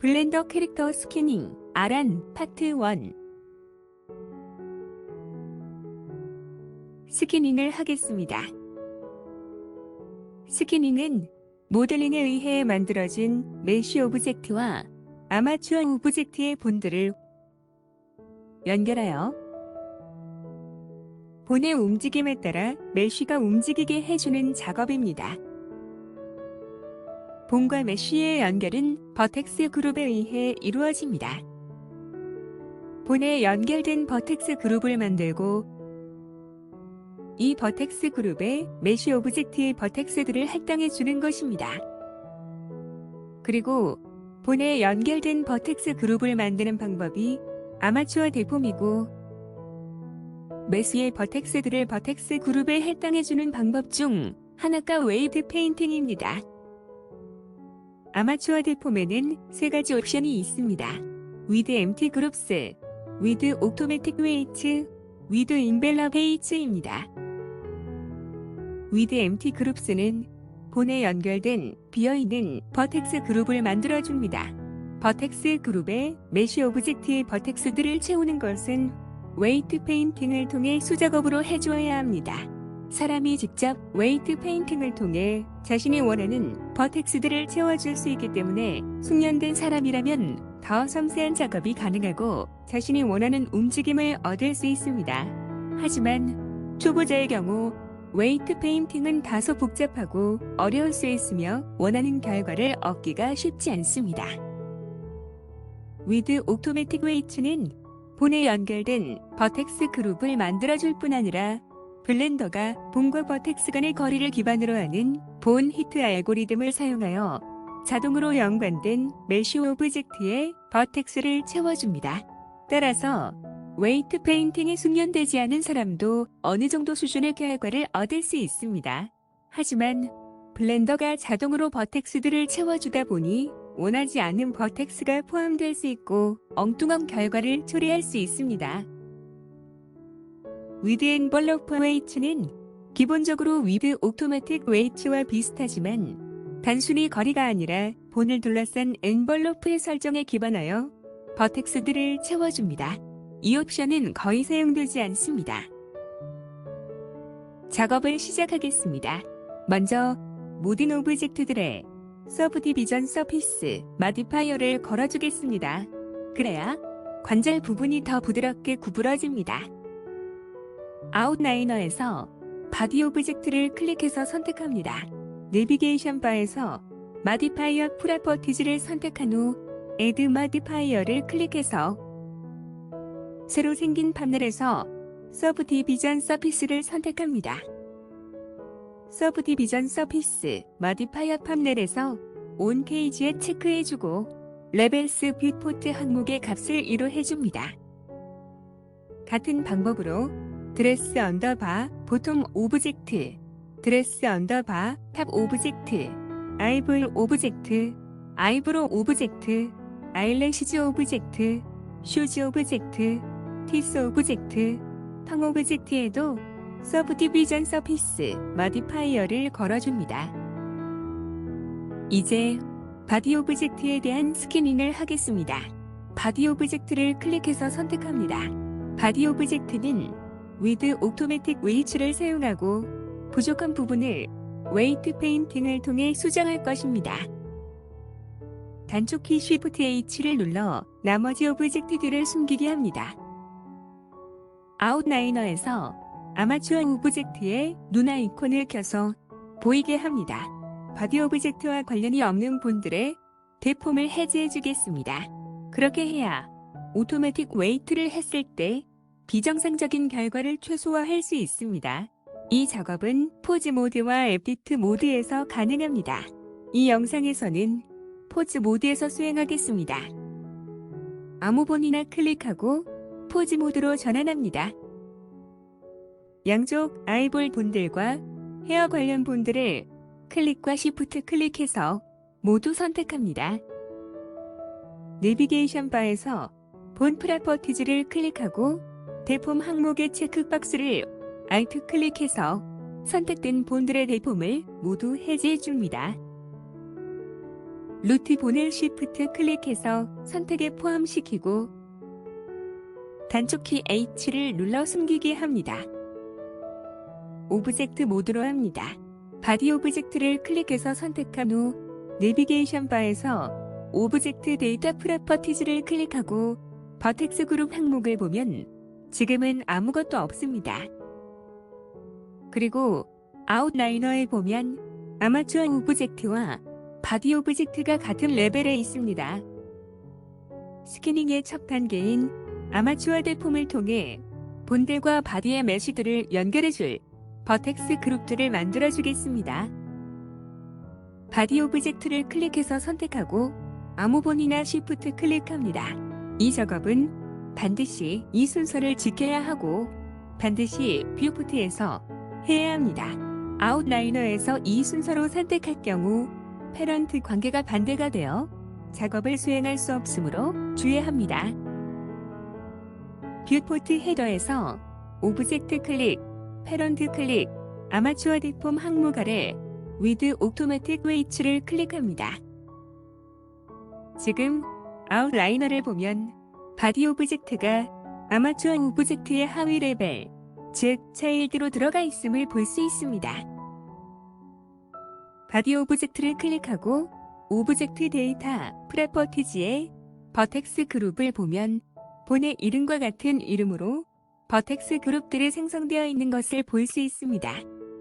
블렌더 캐릭터 스캐닝 아란 파트 1. 스캐닝을 하겠습니다. 스캐닝은 모델링에 의해 만들어진 메쉬 오브젝트와 아마추어 오브젝트의 본들을 연결하여 본의 움직임에 따라 메쉬가 움직이게 해주는 작업입니다. 본과 메쉬의 연결은 버텍스 그룹에 의해 이루어집니다. 본에 연결된 버텍스 그룹을 만들고 이 버텍스 그룹에 메쉬 오브젝트의 버텍스들을 할당해 주는 것입니다. 그리고 본에 연결된 버텍스 그룹을 만드는 방법이 아마추어 데폼이고 메쉬의 버텍스들을 버텍스 그룹에 할당해 주는 방법 중 하나가 웨이드 페인팅입니다. 아마추어 데폼에는 세 가지 옵션이 있습니다. with empty groups, with automatic weights, with envelope weights입니다. with empty groups는 본에 연결된 비어있는 버텍스 그룹을 만들어줍니다. 버텍스 그룹에 메쉬 오브젝트의 버텍스들을 채우는 것은 웨이트 페인팅을 통해 수작업으로 해주어야 합니다. 사람이 직접 웨이트 페인팅을 통해 자신이 원하는 버텍스들을 채워줄 수 있기 때문에 숙련된 사람이라면 더 섬세한 작업이 가능하고 자신이 원하는 움직임을 얻을 수 있습니다. 하지만 초보자의 경우 웨이트 페인팅은 다소 복잡하고 어려울 수 있으며 원하는 결과를 얻기가 쉽지 않습니다. with automatic weight는 본에 연결된 버텍스 그룹을 만들어줄 뿐 아니라 블렌더가 본과 버텍스 간의 거리를 기반으로 하는 본 히트 알고리즘을 사용하여 자동으로 연관된 메쉬 오브젝트에 버텍스를 채워줍니다. 따라서 웨이트 페인팅에 숙련되지 않은 사람도 어느 정도 수준의 결과를 얻을 수 있습니다. 하지만 블렌더가 자동으로 버텍스들을 채워주다 보니 원하지 않는 버텍스가 포함될 수 있고 엉뚱한 결과를 초래할 수 있습니다. with envelope weight는 기본적으로 with automatic weight와 비슷하지만 단순히 거리가 아니라 본을 둘러싼 엔벌로프의 설정에 기반하여 버텍스들을 채워줍니다. 이 옵션은 거의 사용되지 않습니다. 작업을 시작하겠습니다. 먼저 모든 오브젝트들의 서브디비전 서피스 마디파이어를 걸어주겠습니다. 그래야 관절 부분이 더 부드럽게 구부러집니다. 아웃라이너에서 바디 오브젝트를 클릭해서 선택합니다. 내비게이션 바에서 마디파이어 프로퍼티즈를 선택한 후 Add 마디파이어를 클릭해서 새로 생긴 판넬에서 서브디비전 서피스를 선택합니다. 서브디비전 서피스 마디파이어 판넬에서 온 케이지에 체크해주고 레벨스 뷰포트 항목의 값을 1로 해줍니다. 같은 방법으로 드레스 언더바 보통 오브젝트, 드레스 언더바 탑 오브젝트, 아이볼 오브젝트, 아이브로 오브젝트, 아이래시즈 오브젝트, 슈즈 오브젝트, 티스 오브젝트, 텅 오브젝트에도 서브디비전 서피스 마디파이어를 걸어줍니다. 이제 바디 오브젝트에 대한 스캐닝을 하겠습니다. 바디 오브젝트를 클릭해서 선택합니다. 바디 오브젝트는 with automatic weights를 사용하고 부족한 부분을 웨이트 페인팅을 통해 수정할 것입니다. 단축키 Shift H를 눌러 나머지 오브젝트들을 숨기게 합니다. 아웃라이너에서 아마추어 오브젝트에 눈 아이콘을 켜서 보이게 합니다. 바디 오브젝트와 관련이 없는 본들의 데폼을 해제해 주겠습니다. 그렇게 해야 오토매틱 웨이트를 했을 때 비정상적인 결과를 최소화할 수 있습니다. 이 작업은 포즈 모드와 에디트 모드에서 가능합니다. 이 영상에서는 포즈 모드에서 수행하겠습니다. 아무 본이나 클릭하고 포즈 모드로 전환합니다. 양쪽 아이볼 본들과 헤어 관련 본들을 클릭과 시프트 클릭해서 모두 선택합니다. 내비게이션 바에서 본 프로퍼티즈를 클릭하고 데폼 항목의 체크박스를 Alt 클릭해서 선택된 본들의 데폼을 모두 해제해 줍니다. 루트 본을 Shift 클릭해서 선택에 포함시키고 단축키 H를 눌러 숨기게 합니다. 오브젝트 모드로 합니다. 바디 오브젝트를 클릭해서 선택한 후 내비게이션 바에서 오브젝트 데이터 프로퍼티즈를 클릭하고 버텍스 그룹 항목을 보면 지금은 아무것도 없습니다. 그리고 아웃라이너에 보면 아마추어 오브젝트와 바디 오브젝트가 같은 레벨에 있습니다. 스캐닝의 첫 단계인 아마추어 대폼을 통해 본들과 바디의 메쉬들을 연결해줄 버텍스 그룹들을 만들어주겠습니다. 바디 오브젝트를 클릭해서 선택하고 아무본이나 Shift 클릭합니다. 이 작업은 반드시 이 순서를 지켜야 하고 반드시 뷰포트에서 해야 합니다. 아웃라이너에서 이 순서로 선택할 경우 패런트 관계가 반대가 되어 작업을 수행할 수 없으므로 주의합니다. 뷰포트 헤더에서 오브젝트 클릭, 패런트 클릭, 아마추어 대폼 항목 아래 with automatic weights를 클릭합니다. 지금 아웃라이너를 보면 바디 오브젝트가 아마추어 오브젝트의 하위 레벨, 즉 차일드로 들어가 있음을 볼 수 있습니다. 바디 오브젝트를 클릭하고 오브젝트 데이터 프로퍼티즈의 버텍스 그룹을 보면 본의 이름과 같은 이름으로 버텍스 그룹들이 생성되어 있는 것을 볼 수 있습니다.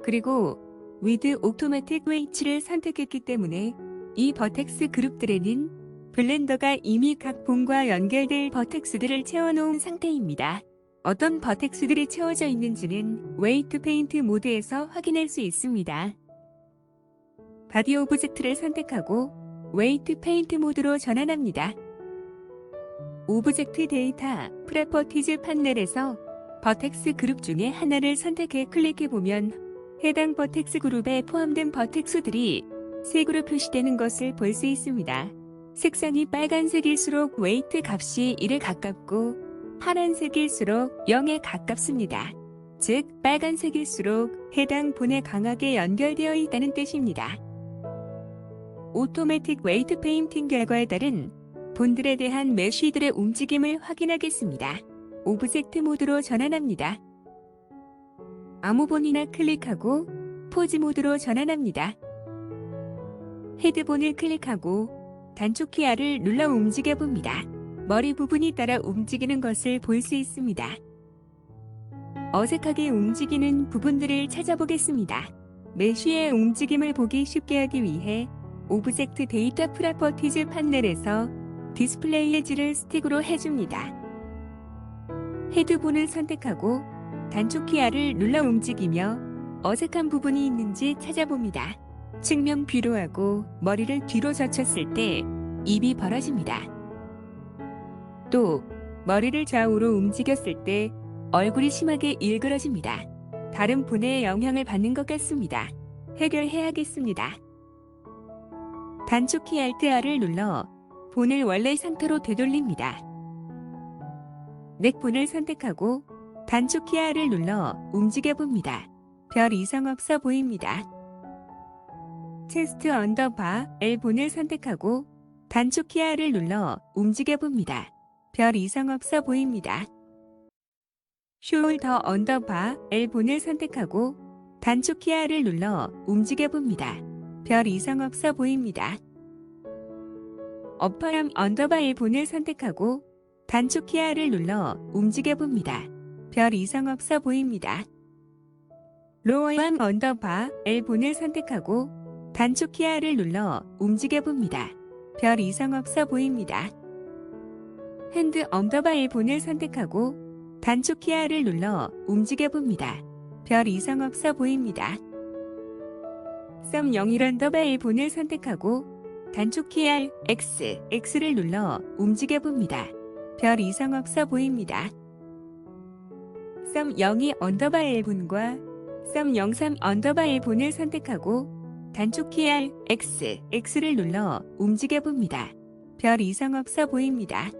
그리고 with automatic weights를 선택했기 때문에 이 버텍스 그룹들에는 블렌더가 이미 각 본과 연결될 버텍스들을 채워놓은 상태입니다. 어떤 버텍스들이 채워져 있는지는 웨이트 페인트 모드에서 확인할 수 있습니다. 바디 오브젝트를 선택하고 웨이트 페인트 모드로 전환합니다. 오브젝트 데이터 프로퍼티즈 판넬에서 버텍스 그룹 중에 하나를 선택해 클릭해보면 해당 버텍스 그룹에 포함된 버텍스들이 색으로 표시되는 것을 볼 수 있습니다. 색상이 빨간색일수록 웨이트 값이 1에 가깝고 파란색일수록 0에 가깝습니다. 즉 빨간색일수록 해당 본에 강하게 연결되어 있다는 뜻입니다. 오토매틱 웨이트 페인팅 결과에 따른 본들에 대한 메쉬들의 움직임을 확인하겠습니다. 오브젝트 모드로 전환합니다. 아무 본이나 클릭하고 포즈 모드로 전환합니다. 헤드본을 클릭하고 단축키 R을 눌러 움직여 봅니다. 머리 부분이 따라 움직이는 것을 볼 수 있습니다. 어색하게 움직이는 부분들을 찾아보겠습니다. 메쉬의 움직임을 보기 쉽게 하기 위해 오브젝트 데이터 프로퍼티즈 판넬에서 디스플레이 에지를 스틱으로 해줍니다. 헤드본을 선택하고 단축키 R을 눌러 움직이며 어색한 부분이 있는지 찾아봅니다. 측면 뷰로 하고 머리를 뒤로 젖혔을 때 입이 벌어집니다. 또 머리를 좌우로 움직였을 때 얼굴이 심하게 일그러집니다. 다른 본에 영향을 받는 것 같습니다. 해결해야겠습니다. 단축키 Alt R을 눌러 본을 원래 상태로 되돌립니다. 넥본을 선택하고 단축키 R을 눌러 움직여봅니다. 별 이상 없어 보입니다. 체스트 언더바 L본을 선택하고 단축키 R을 눌러 움직여봅니다. 별 이상 없어 보입니다. 숄더 언더바 L본을 선택하고 단축키 R을 눌러 움직여봅니다. 별 이상 없어 보입니다. 어퍼암 언더바 L본을 선택하고 단축키 R을 눌러 움직여봅니다. 별 이상 없어 보입니다. 로어암 언더바 L본을 선택하고 단축키 R을 눌러 움직여봅니다. 별 이상 없어 보입니다. 핸드 언더바 L본을 선택하고 단축키 R을 눌러 움직여봅니다. 별 이상 없어 보입니다. 썸 01 언더바 L본을 선택하고 단축키 R, X, X를 눌러 움직여봅니다. 별 이상 없어 보입니다. 썸 02 언더바 L본과 썸 03 언더바 L본을 선택하고 단축키 R, X, X를 눌러 움직여봅니다. 별 이상 없어 보입니다.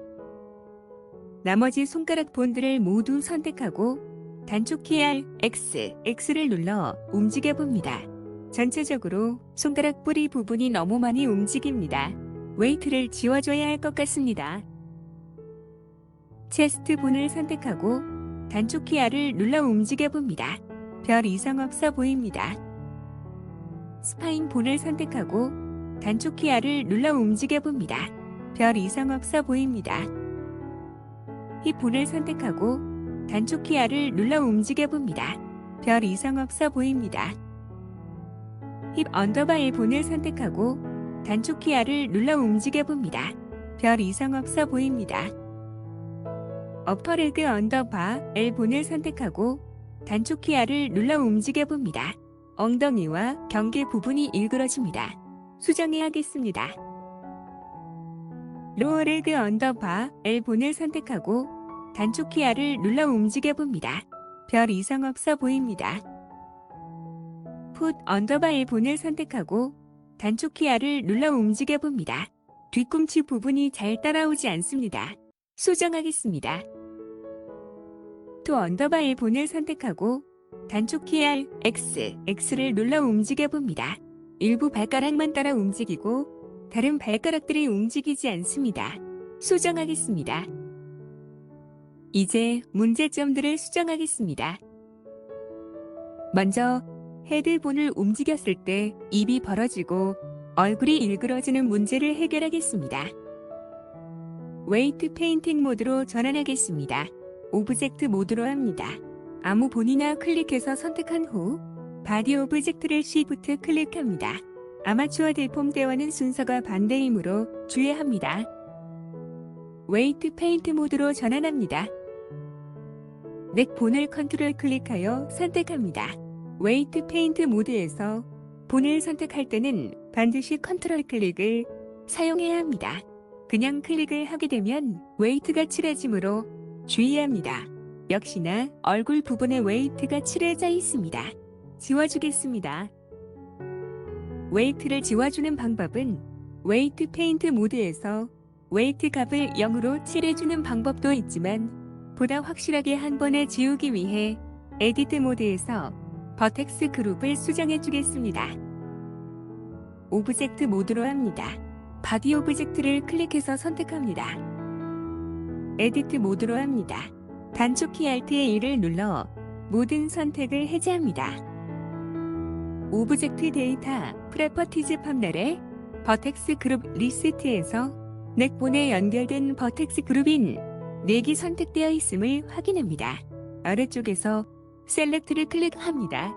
나머지 손가락 본들을 모두 선택하고 단축키 R, X, X를 눌러 움직여봅니다. 전체적으로 손가락 뿌리 부분이 너무 많이 움직입니다. 웨이트를 지워줘야 할 것 같습니다. 체스트 본을 선택하고 단축 키 R을 눌러 움직여봅니다. 별 이상 없어 보입니다. 스파인 본을 선택하고 단축 키 R을 눌러 움직여봅니다. 별 이상 없어 보입니다. 힙 본을 선택하고 단축 키 R을 눌러 움직여봅니다. 별 이상 없어 보입니다. 힙 언더바의 본을 선택하고 단축 키 R을 눌러 움직여봅니다. 별 이상 없어 보입니다. 어퍼레그 언더바 L 본을 선택하고 단축 키 R을 눌러 움직여봅니다. 엉덩이와 경계 부분이 일그러집니다. 수정해야겠습니다. 로어레그 언더바 L 본을 선택하고 단축 키 R을 눌러 움직여봅니다. 별 이상 없어 보입니다. 풋 언더바 L 본을 선택하고 단축 키 R을 눌러 움직여봅니다. 뒤꿈치 부분이 잘 따라오지 않습니다. 수정하겠습니다. 토 언더바 L 본을 선택하고 단축 키 R, X를 눌러 움직여봅니다. 일부 발가락만 따라 움직이고 다른 발가락들이 움직이지 않습니다. 수정하겠습니다. 이제 문제점들을 수정하겠습니다. 먼저 헤드본을 움직였을 때 입이 벌어지고 얼굴이 일그러지는 문제를 해결하겠습니다. 웨이트 페인팅 모드로 전환하겠습니다. 오브젝트 모드로 합니다. 아무 본이나 클릭해서 선택한 후 바디 오브젝트를 Shift 클릭합니다. 아마추어 대폼 때와는 순서가 반대이므로 주의합니다. 웨이트 페인트 모드로 전환합니다. 넥 본을 컨트롤 클릭하여 선택합니다. 웨이트 페인트 모드에서 본을 선택할 때는 반드시 컨트롤 클릭을 사용해야 합니다. 그냥 클릭을 하게 되면 웨이트가 칠해지므로 주의합니다. 역시나 얼굴 부분에 웨이트가 칠해져 있습니다. 지워주겠습니다. 웨이트를 지워주는 방법은 웨이트 페인트 모드에서 웨이트 값을 0으로 칠해주는 방법도 있지만 보다 확실하게 한 번에 지우기 위해 에디트 모드에서 버텍스 그룹을 수정해 주겠습니다. 오브젝트 모드로 합니다. 바디 오브젝트를 클릭해서 선택합니다. 에디트 모드로 합니다. 단축 키 Alt의 1을 눌러 모든 선택을 해제합니다. 오브젝트 데이터 프로퍼티즈 판넬에 버텍스 그룹 리스트에서 넥본에 연결된 버텍스 그룹인 넥이 선택되어 있음을 확인합니다. 아래쪽에서 셀렉트를 클릭합니다.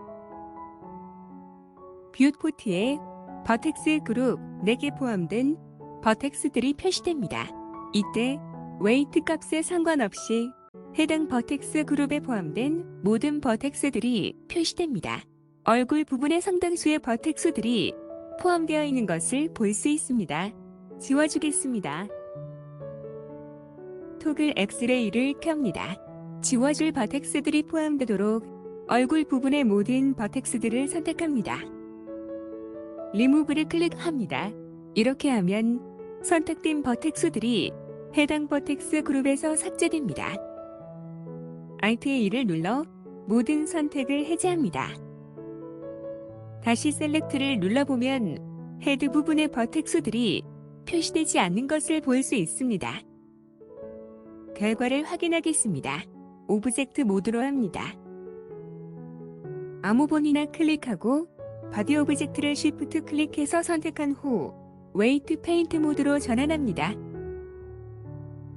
뷰 포트에 버텍스 그룹 넥에 포함된 버텍스들이 표시됩니다. 이때 웨이트 값에 상관없이 해당 버텍스 그룹에 포함된 모든 버텍스들이 표시됩니다. 얼굴 부분의 상당수의 버텍스들이 포함되어 있는 것을 볼 수 있습니다. 지워주겠습니다. 토글 엑스레이를 켭니다. 지워줄 버텍스들이 포함되도록 얼굴 부분의 모든 버텍스들을 선택합니다. 리무브를 클릭합니다. 이렇게 하면 선택된 버텍스들이 해당 버텍스 그룹에서 삭제됩니다. Alt의 1을 눌러 모든 선택을 해제합니다. 다시 셀렉트를 눌러보면 헤드 부분의 버텍스들이 표시되지 않는 것을 볼 수 있습니다. 결과를 확인하겠습니다. 오브젝트 모드로 합니다. 아무 본이나 클릭하고 바디 오브젝트를 Shift 클릭해서 선택한 후 웨이트 페인트 모드로 전환합니다.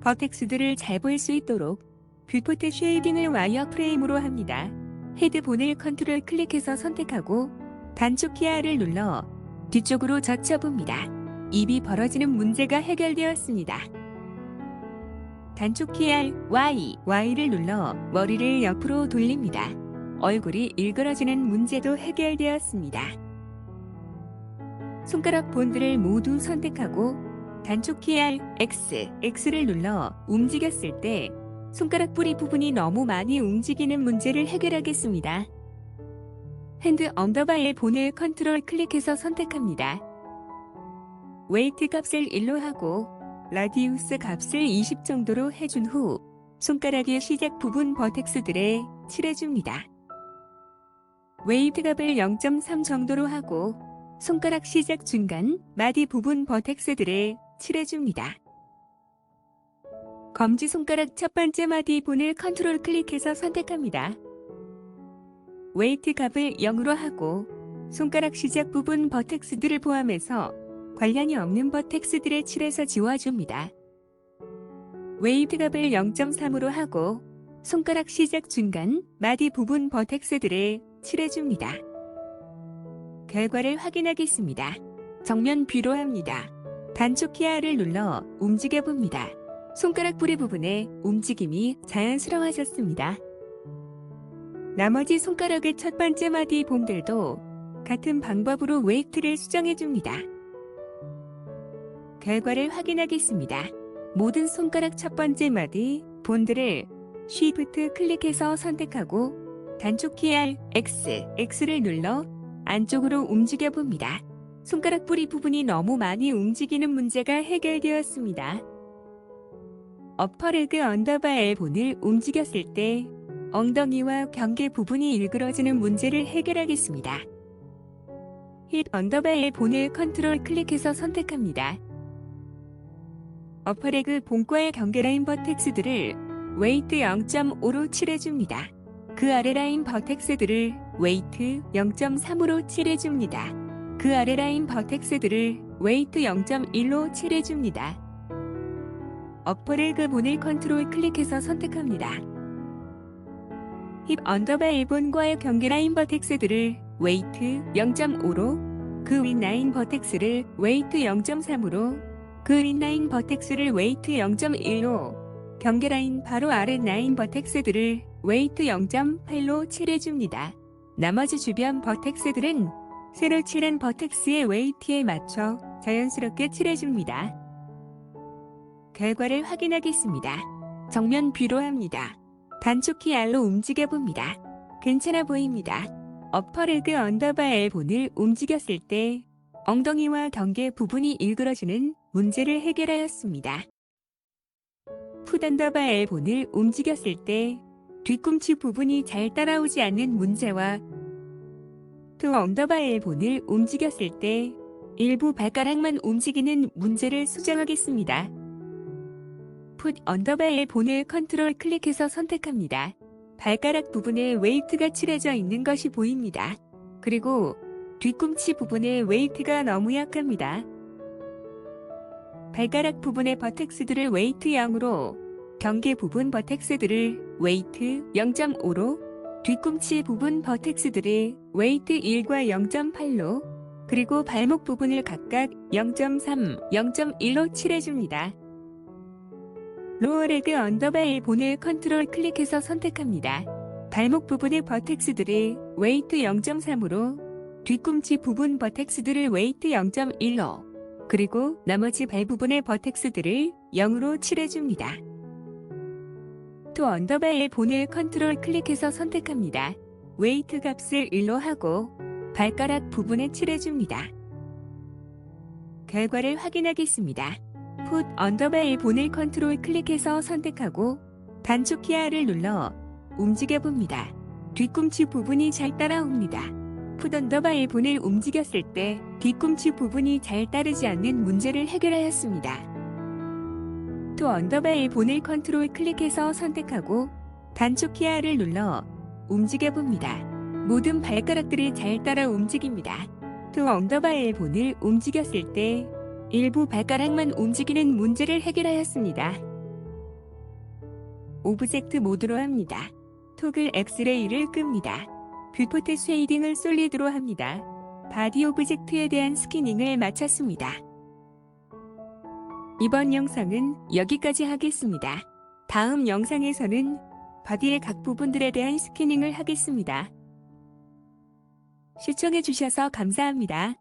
버텍스들을 잘 볼 수 있도록 뷰포트 쉐이딩을 와이어프레임으로 합니다. 헤드본을 컨트롤 클릭해서 선택하고 단축 키 R을 눌러 뒤쪽으로 젖혀봅니다. 입이 벌어지는 문제가 해결되었습니다. 단축 키 R, Y를 눌러 머리를 옆으로 돌립니다. 얼굴이 일그러지는 문제도 해결되었습니다. 손가락 본들을 모두 선택하고 단축 키 R, X를 눌러 움직였을 때 손가락 뿌리 부분이 너무 많이 움직이는 문제를 해결하겠습니다. 핸드 언더바의 본을 컨트롤 클릭해서 선택합니다. 웨이트 값을 1로 하고 라디우스 값을 20 정도로 해준 후 손가락의 시작 부분 버텍스들에 칠해줍니다. 웨이트 값을 0.3 정도로 하고 손가락 시작 중간 마디 부분 버텍스들에 칠해줍니다. 검지손가락 첫 번째 마디 본을 컨트롤 클릭해서 선택합니다. 웨이트 값을 0으로 하고 손가락 시작 부분 버텍스들을 포함해서 관련이 없는 버텍스들에 칠해서 지워줍니다. 웨이트 값을 0.3으로 하고 손가락 시작 중간 마디 부분 버텍스들에 칠해줍니다. 결과를 확인하겠습니다. 정면 뷰로 합니다. 단축 키 R을 눌러 움직여봅니다. 손가락 뿌리 부분에 움직임이 자연스러워졌습니다. 나머지 손가락의 첫 번째 마디 봄들도 같은 방법으로 웨이트를 수정해줍니다. 결과를 확인하겠습니다. 모든 손가락 첫 번째 마디 본들을 Shift 클릭해서 선택하고 단축 키 R, X를 눌러 안쪽으로 움직여봅니다. 손가락 뿌리 부분이 너무 많이 움직이는 문제가 해결되었습니다. 어퍼레그 언더바 L 본을 움직였을 때 엉덩이와 경계 부분이 일그러지는 문제를 해결하겠습니다. 힙 언더바 L 본을 컨트롤 클릭해서 선택합니다. 어퍼레그 본과의 경계 라인 버텍스들을 웨이트 0.5로 칠해줍니다. 그 아래 라인 버텍스들을 웨이트 0.3으로 칠해줍니다. 그 아래 라인 버텍스들을 웨이트 0.1로 칠해줍니다. 어퍼레그 본을 컨트롤 클릭해서 선택합니다. 힙 언더바 L본과의 경계 라인 버텍스들을 웨이트 0.5로, 그 윗 라인 버텍스를 웨이트 0.3으로, 그 윗 라인 버텍스를 웨이트 0.1로, 경계 라인 바로 아래 라인 버텍스들을 웨이트 0.8로 칠해줍니다. 나머지 주변 버텍스들은 새로 칠한 버텍스의 웨이트에 맞춰 자연스럽게 칠해줍니다. 결과를 확인하겠습니다. 정면 뷰로 합니다. 단축 키 R로 움직여봅니다. 괜찮아 보입니다. 어퍼레그 언더바 L 본을 움직였을 때 엉덩이와 경계 부분이 일그러지는 문제를 해결하였습니다. 풋 언더바 L 본을 움직였을 때 뒤꿈치 부분이 잘 따라오지 않는 문제와 투 언더바 L 본을 움직였을 때 일부 발가락만 움직이는 문제를 수정하겠습니다. 풋 언더바 L 본을 컨트롤 클릭해서 선택합니다. 발가락 부분에 웨이트가 칠해져 있는 것이 보입니다. 그리고 뒤꿈치 부분에 웨이트가 너무 약합니다. 발가락 부분의 버텍스들을 웨이트 0으로, 경계 부분 버텍스들을 웨이트 0.5로, 뒤꿈치 부분 버텍스들을 웨이트 1과 0.8로, 그리고 발목 부분을 각각 0.3, 0.1로 칠해줍니다. 로어레그 언더바 L 본을 컨트롤 클릭해서 선택합니다. 발목 부분의 버텍스들을 웨이트 0.3으로, 뒤꿈치 부분 버텍스들을 웨이트 0.1로, 그리고 나머지 발 부분의 버텍스들을 0으로 칠해줍니다. 투 언더바 L 본을 컨트롤 클릭해서 선택합니다. 웨이트 값을 1로 하고 발가락 부분에 칠해줍니다. 결과를 확인하겠습니다. 풋 언더바 L 본을 컨트롤 클릭해서 선택하고 단축 키 R을 눌러 움직여봅니다. 뒤꿈치 부분이 잘 따라옵니다. 풋 언더바 L 본을 움직였을 때 뒤꿈치 부분이 잘 따르지 않는 문제를 해결하였습니다. 투 언더바 L 본을 컨트롤 클릭해서 선택하고 단축 키 R을 눌러 움직여봅니다. 모든 발가락들이 잘 따라 움직입니다. 투 언더바 L 본을 움직였을 때 일부 발가락만 움직이는 문제를 해결하였습니다. 오브젝트 모드로 합니다. 토글 엑스레이를 끕니다. 뷰포트 쉐이딩을 솔리드로 합니다. 바디 오브젝트에 대한 스캐닝을 마쳤습니다. 이번 영상은 여기까지 하겠습니다. 다음 영상에서는 바디의 각 부분들에 대한 스캐닝을 하겠습니다. 시청해주셔서 감사합니다.